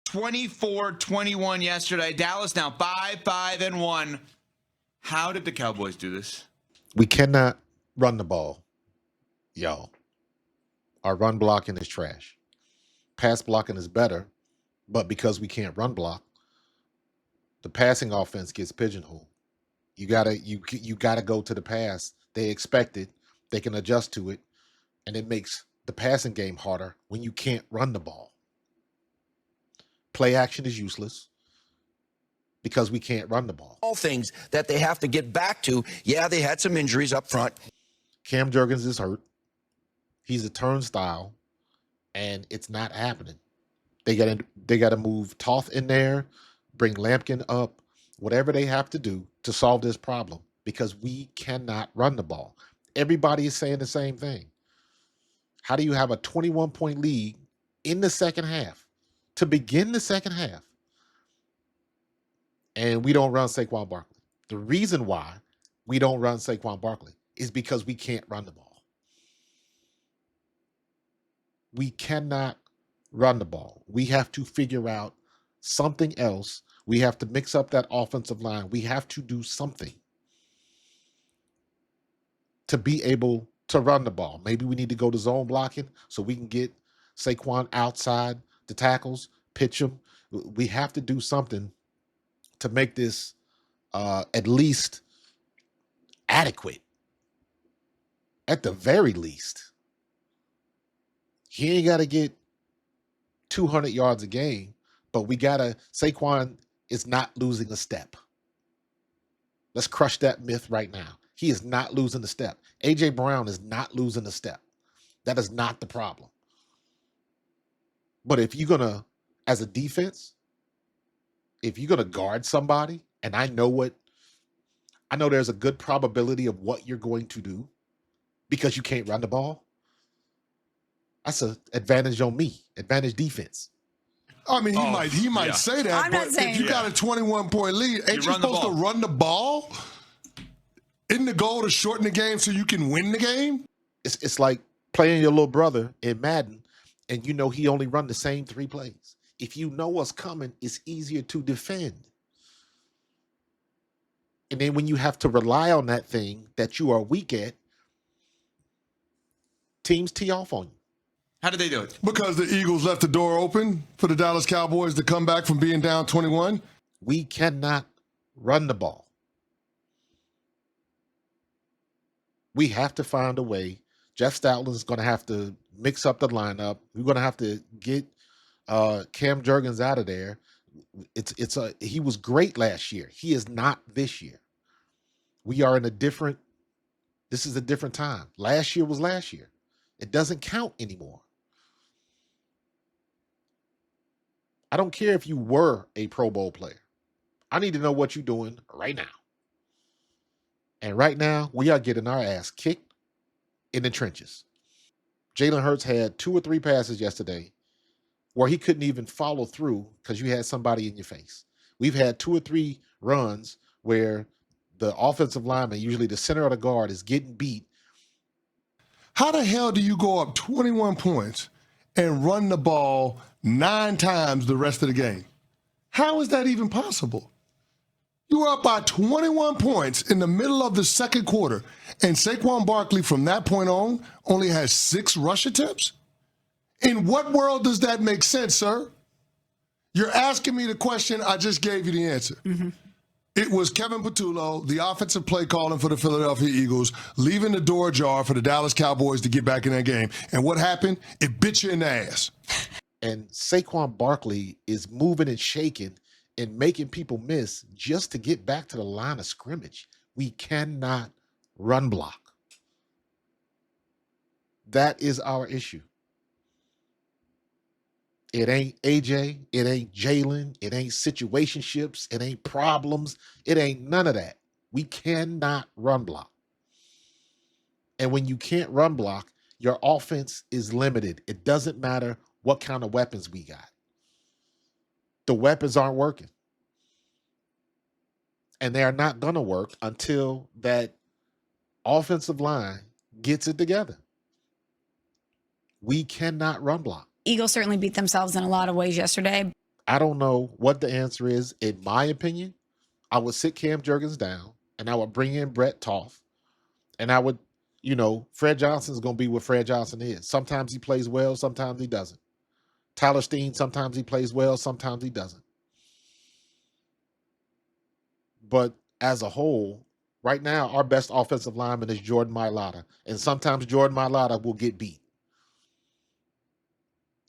24-21 yesterday. Dallas now 5-5-1. How did the Cowboys do this? We cannot run the ball, y'all. Our run blocking is trash. Pass blocking is better, but because we can't run block, the passing offense gets pigeonholed. You gotta go to the pass. They expect it. They can adjust to it, and it makes the passing game harder when you can't run the ball. Play action is useless because we can't run the ball. All things that they have to get back to. Yeah, they had some injuries up front. Cam Jurgens is hurt. He's a turnstile, and it's not happening. They got to move Toth in there, bring Lampkin up, whatever they have to do to solve this problem, because we cannot run the ball. Everybody is saying the same thing. How do you have a 21-point lead in the second half, to begin the second half, and we don't run Saquon Barkley? The reason why we don't run Saquon Barkley is because we can't run the ball. We cannot run the ball. We have to figure out something else. We have to mix up that offensive line. We have to do something to be able to run the ball. Maybe we need to go to zone blocking so we can get Saquon outside the tackles, pitch him. We have to do something to make this at least adequate. At the very least. He ain't got to get 200 yards a game, but Saquon is not losing a step. Let's crush that myth right now. He is not losing a step. A.J. Brown is not losing a step. That is not the problem. But if you're going to, as a defense, if you're going to guard somebody, and I know there's a good probability of what you're going to do because you can't run the ball, that's an advantage on me, advantage defense. I mean, he might say that, I'm but not saying if you got a 21-point lead, ain't you supposed to run the ball? Isn't the goal to shorten the game so you can win the game? It's like playing your little brother in Madden, and you know he only run the same 3 plays. If you know what's coming, it's easier to defend. And then when you have to rely on that thing that you are weak at, teams tee off on you. How did they do it? Because the Eagles left the door open for the Dallas Cowboys to come back from being down 21. We cannot run the ball. We have to find a way. Jeff Stoutland's going to have to mix up the lineup. We're going to have to get Cam Jurgens out of there. He was great last year. He is not this year. We are in this is a different time. Last year was last year. It doesn't count anymore. I don't care if you were a Pro Bowl player. I need to know what you're doing right now. And right now, we are getting our ass kicked in the trenches. Jalen Hurts had 2 or 3 passes yesterday where he couldn't even follow through because you had somebody in your face. We've had 2 or 3 runs where the offensive lineman, usually the center of the guard, is getting beat. How the hell do you go up 21 points and run the ball 9 times the rest of the game? How is that even possible? You were up by 21 points in the middle of the second quarter, and Saquon Barkley from that point on only has 6 rush attempts? In what world does that make sense, sir? You're asking me the question, I just gave you the answer. Mm-hmm. It was Kevin Patullo, the offensive play calling for the Philadelphia Eagles, leaving the door ajar for the Dallas Cowboys to get back in that game. And what happened? It bit you in the ass. And Saquon Barkley is moving and shaking and making people miss just to get back to the line of scrimmage. We cannot run block. That is our issue. It ain't AJ, it ain't Jalen, it ain't situationships, it ain't problems, it ain't none of that. We cannot run block. And when you can't run block, your offense is limited. It doesn't matter what kind of weapons we got. The weapons aren't working. And they are not going to work until that offensive line gets it together. We cannot run block. Eagles certainly beat themselves in a lot of ways yesterday. I don't know what the answer is. In my opinion, I would sit Cam Jurgens down and I would bring in Brett Toth and I would, Fred Johnson's going to be what Fred Johnson is. Sometimes he plays well, sometimes he doesn't. Tyler Steen, sometimes he plays well, sometimes he doesn't. But as a whole, right now, our best offensive lineman is Jordan Mailata. And sometimes Jordan Mailata will get beat.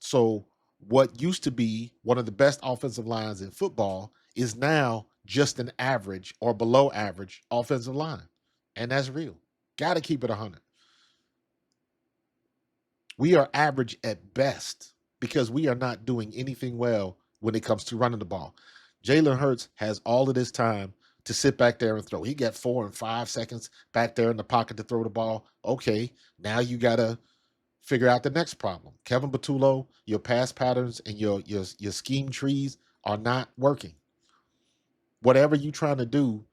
So what used to be one of the best offensive lines in football is now just an average or below average offensive line. And that's real. Got to keep it 100. We are average at best because we are not doing anything well when it comes to running the ball. Jalen Hurts has all of this time to sit back there and throw. He got 4 and 5 seconds back there in the pocket to throw the ball. Okay, now you got to figure out the next problem. Kevin Patullo, your pass patterns and your scheme trees are not working. Whatever you're trying to do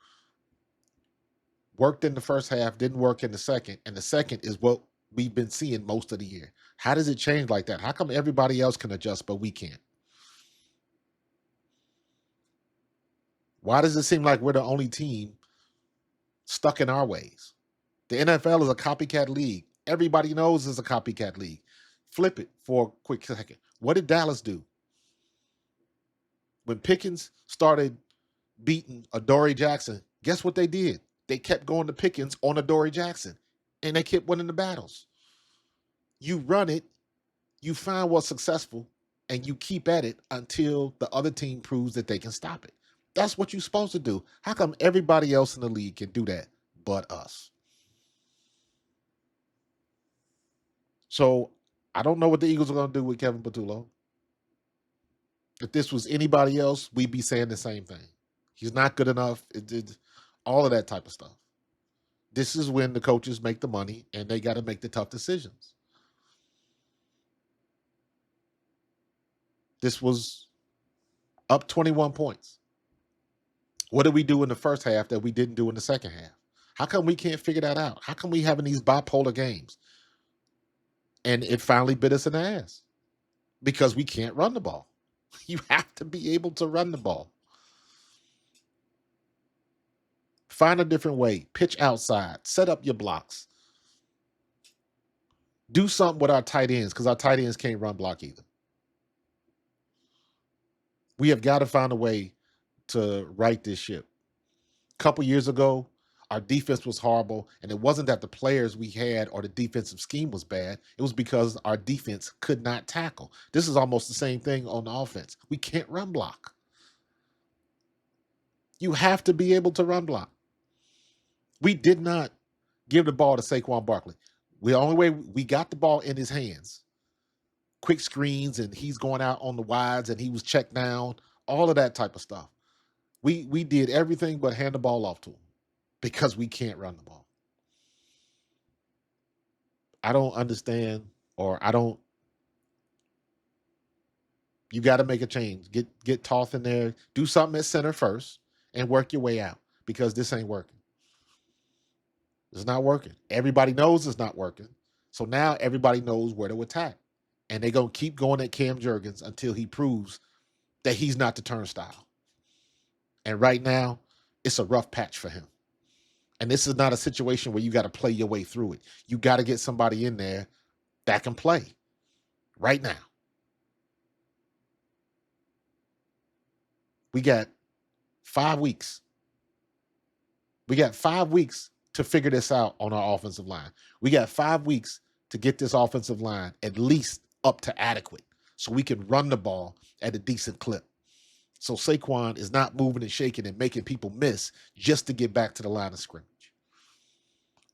worked in the first half, didn't work in the second, and the second is what we've been seeing most of the year. How does it change like that? How come everybody else can adjust but we can't? Why does it seem like we're the only team stuck in our ways? The NFL is a copycat league. Everybody knows it's a copycat league. Flip it for a quick second. What did Dallas do? When Pickens started beating Adoree Jackson, guess what they did? They kept going to Pickens on Adoree Jackson, and they kept winning the battles. You run it, you find what's successful, and you keep at it until the other team proves that they can stop it. That's what you're supposed to do. How come everybody else in the league can do that but us? So I don't know what the Eagles are going to do with Kevin Patullo. If this was anybody else, we'd be saying the same thing. He's not good enough. All of that type of stuff. This is when the coaches make the money and they got to make the tough decisions. This was up 21 points. What did we do in the first half that we didn't do in the second half? How come we can't figure that out? How come we having these bipolar games? And it finally bit us in the ass because we can't run the ball. You have to be able to run the ball. Find a different way. Pitch outside. Set up your blocks. Do something with our tight ends because our tight ends can't run block either. We have got to find a way to right this ship. A couple years ago, our defense was horrible, and it wasn't that the players we had or the defensive scheme was bad. It was because our defense could not tackle. This is almost the same thing on the offense. We can't run block. You have to be able to run block. We did not give the ball to Saquon Barkley. The only way we got the ball in his hands, quick screens, and he's going out on the wides, and he was checked down, all of that type of stuff. We did everything but hand the ball off to him because we can't run the ball. I don't understand, you got to make a change. Get Toth in there, do something at center first, and work your way out because this ain't working. It's not working. Everybody knows it's not working. So now everybody knows where to attack. And they're going to keep going at Cam Jurgens until he proves that he's not the turnstile. And right now, it's a rough patch for him. And this is not a situation where you got to play your way through it. You got to get somebody in there that can play right now. We got 5 weeks. We got 5 weeks to figure this out on our offensive line. We got 5 weeks to get this offensive line at least up to adequate so we can run the ball at a decent clip. So Saquon is not moving and shaking and making people miss just to get back to the line of scrimmage.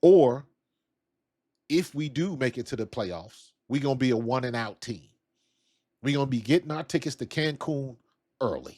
Or if we do make it to the playoffs, we're going to be a one and out team. We're going to be getting our tickets to Cancun early.